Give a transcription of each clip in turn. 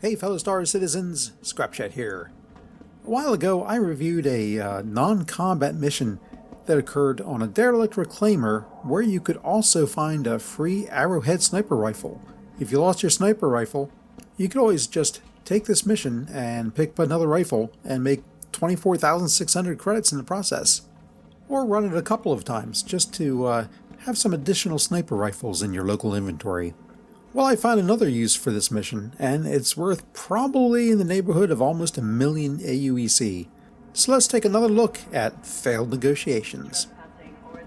Hey fellow Star Citizens, Scrapchat here. A while ago I reviewed a non-combat mission that occurred on a derelict reclaimer where you could also find a free arrowhead sniper rifle. If you lost your sniper rifle, you could always just take this mission and pick up another rifle and make 24,600 credits in the process. Or run it a couple of times just to have some additional sniper rifles in your local inventory. Well, I found another use for this mission, and it's worth probably in the neighborhood of almost 1 million AUEC. So let's take another look at failed negotiations.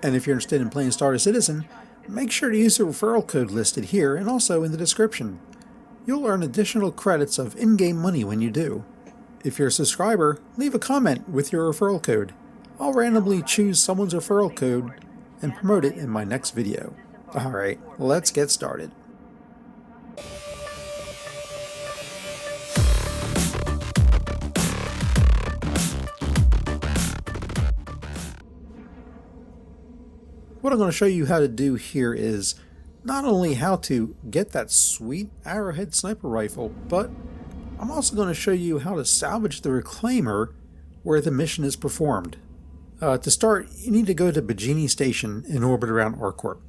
And if you're interested in playing Star Citizen, make sure to use the referral code listed here and also in the description. You'll earn additional credits of in-game money when you do. If you're a subscriber, leave a comment with your referral code. I'll randomly choose someone's referral code and promote it in my next video. Alright, let's get started. What I'm going to show you how to do here is not only how to get that sweet arrowhead sniper rifle, but I'm also going to show you how to salvage the reclaimer where the mission is performed. To start, you need to go to Bajini Station in orbit around ArcCorp.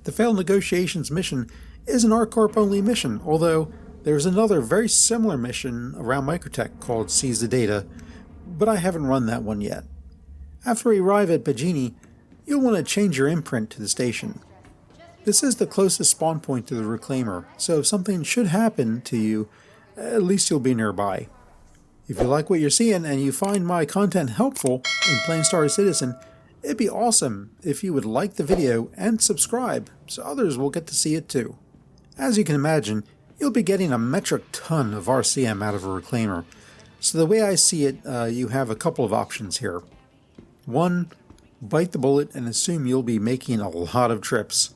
The failed negotiations mission is an ArcCorp only mission, although there's another very similar mission around Microtech called Seize the Data, but I haven't run that one yet. After we arrive at Bajini, you'll want to change your imprint to the station. This is the closest spawn point to the reclaimer, so if something should happen to you, at least you'll be nearby. If you like what you're seeing and you find my content helpful in playing Star Citizen, it'd be awesome if you would like the video and subscribe so others will get to see it too. As you can imagine, you'll be getting a metric ton of RCM out of a reclaimer, so the way I see it, you have a couple of options here. 1. Bite the bullet and assume you'll be making a lot of trips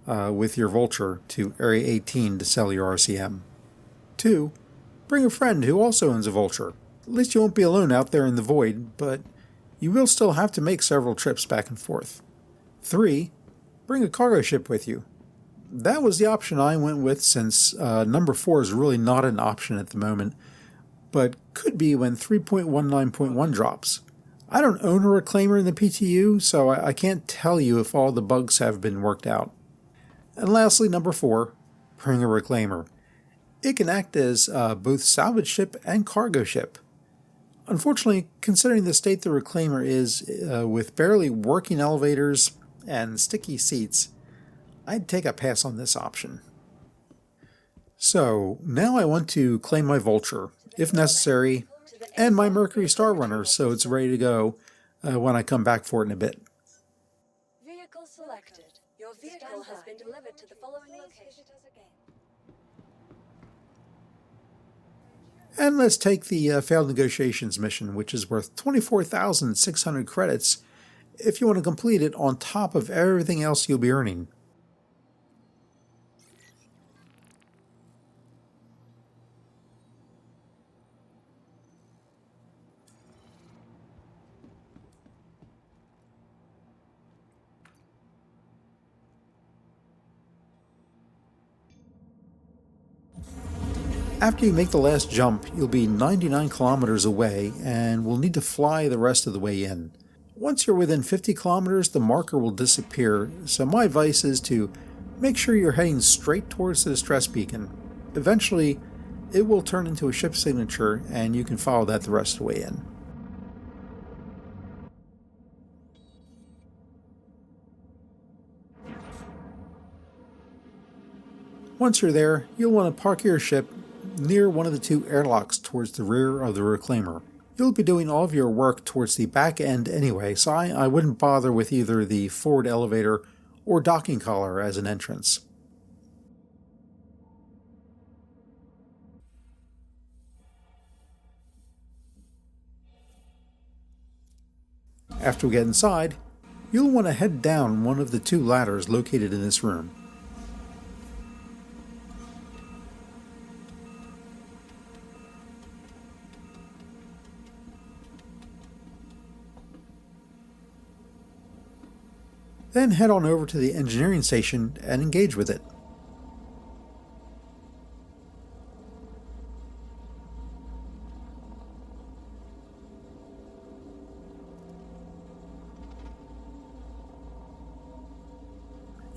with your Vulture to Area 18 to sell your RCM. 2. Bring a friend who also owns a Vulture. At least you won't be alone out there in the void, but you will still have to make several trips back and forth. 3. Bring a cargo ship with you. That was the option I went with since number 4 is really not an option at the moment, but could be when 3.19.1 drops. I don't own a reclaimer in the PTU, so I can't tell you if all the bugs have been worked out. And lastly, number 4, bring a reclaimer. It can act as both salvage ship and cargo ship. Unfortunately, considering the state the reclaimer is, with barely working elevators and sticky seats, I'd take a pass on this option. So, now I want to claim my Vulture, if necessary, and my Mercury Star Runner, so it's ready to go when I come back for it in a bit. Vehicle selected. Your vehicle has been delivered to the following location. And let's take the failed negotiations mission, which is worth 24,600 credits if you want to complete it on top of everything else you'll be earning. After you make the last jump, you'll be 99 kilometers away and will need to fly the rest of the way in. Once you're within 50 kilometers, the marker will disappear, so my advice is to make sure you're heading straight towards the distress beacon. Eventually, it will turn into a ship signature and you can follow that the rest of the way in. Once you're there, you'll want to park your ship near one of the 2 airlocks towards the rear of the reclaimer. You'll be doing all of your work towards the back end anyway, so I wouldn't bother with either the forward elevator or docking collar as an entrance. After we get inside, you'll want to head down one of the 2 ladders located in this room. Then head on over to the engineering station and engage with it.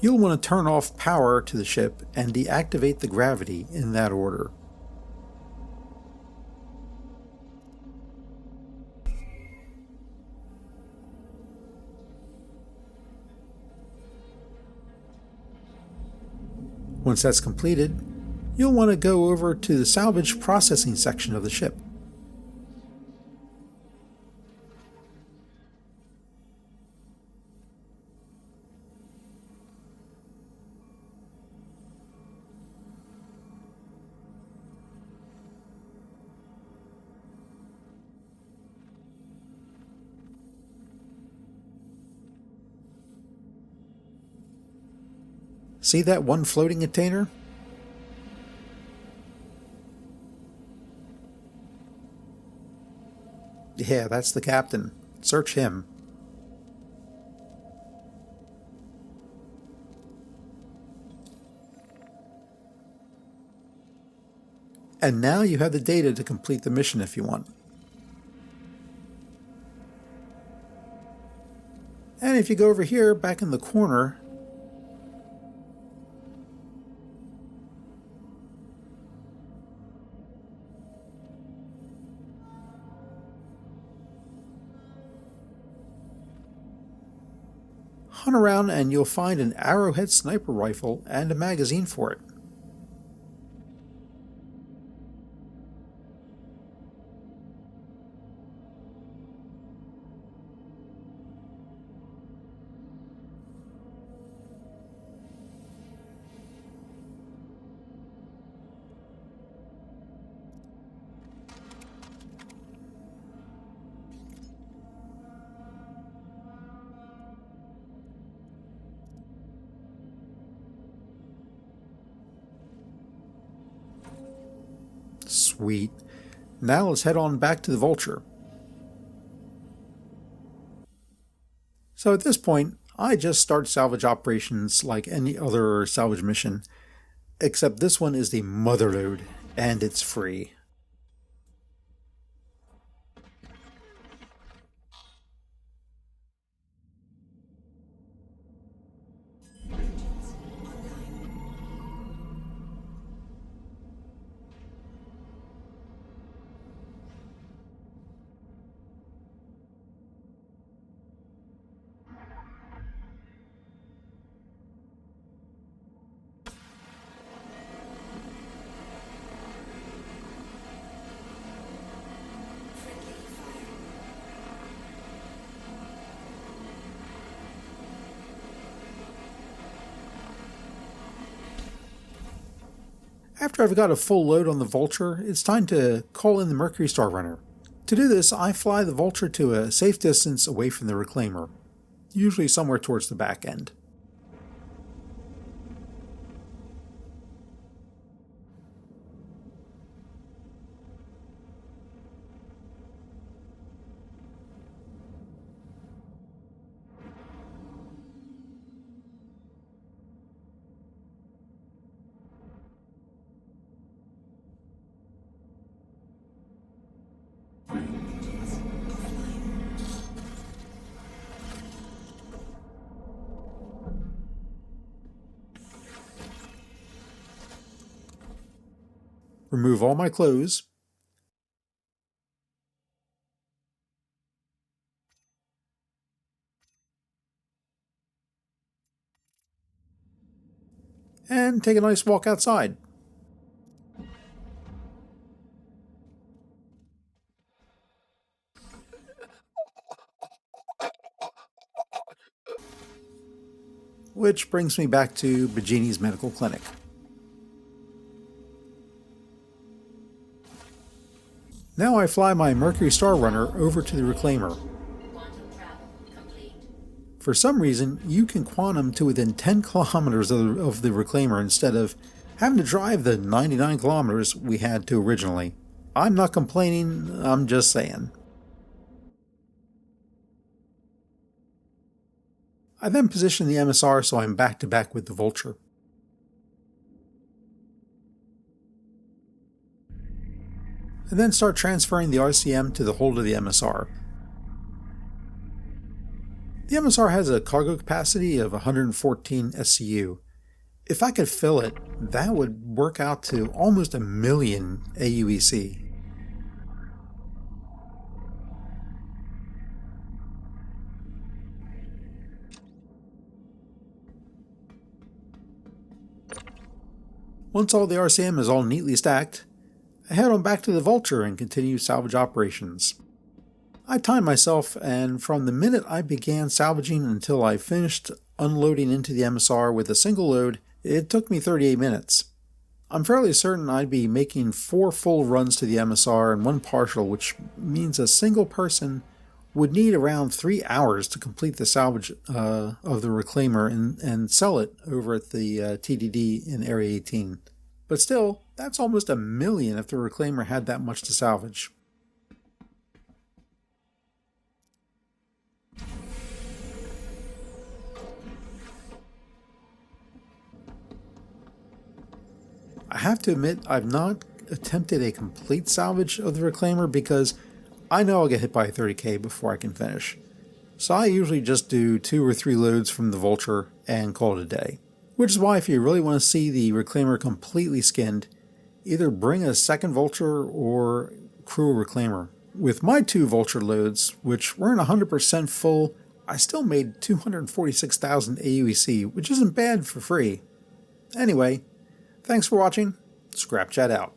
You'll want to turn off power to the ship and deactivate the gravity in that order. Once that's completed, you'll want to go over to the salvage processing section of the ship. See that one floating container? Yeah, that's the captain. Search him. And now you have the data to complete the mission if you want. And if you go over here, back in the corner, hunt around and you'll find an arrowhead sniper rifle and a magazine for it. Sweet. Now let's head on back to the Vulture. So at this point, I just start salvage operations like any other salvage mission, except this one is the motherlode, and it's free. After I've got a full load on the Vulture, it's time to call in the Mercury Star Runner. To do this, I fly the Vulture to a safe distance away from the Reclaimer, usually somewhere towards the back end. Remove all my clothes. And take a nice walk outside. Which brings me back to Bagini's medical clinic. Now I fly my Mercury Star Runner over to the Reclaimer. For some reason, you can quantum to within 10 kilometers of the Reclaimer instead of having to drive the 99 kilometers we had to originally. I'm not complaining, I'm just saying. I then position the MSR so I'm back to back with the Vulture. And then start transferring the RCM to the hold of the MSR. The The MSR has a cargo capacity of 114 SCU. If I could fill it, that would work out to almost 1 million AUEC. Once all the RCM is all neatly stacked, I head on back to the Vulture and continue salvage operations. I timed myself, and from the minute I began salvaging until I finished unloading into the MSR with a single load, it took me 38 minutes. I'm fairly certain I'd be making 4 full runs to the MSR and 1 partial, which means a single person would need around 3 hours to complete the salvage of the Reclaimer and sell it over at the TDD in Area 18. But still, that's almost 1 million if the Reclaimer had that much to salvage. I have to admit, I've not attempted a complete salvage of the Reclaimer because I know I'll get hit by a 30k before I can finish. So I usually just do 2 or 3 loads from the Vulture and call it a day. Which is why if you really want to see the Reclaimer completely skinned, either bring a second Vulture or crew a Reclaimer. With my 2 Vulture loads, which weren't 100% full, I still made 246,000 AUEC, which isn't bad for free. Anyway, thanks for watching. Scrap Chat out.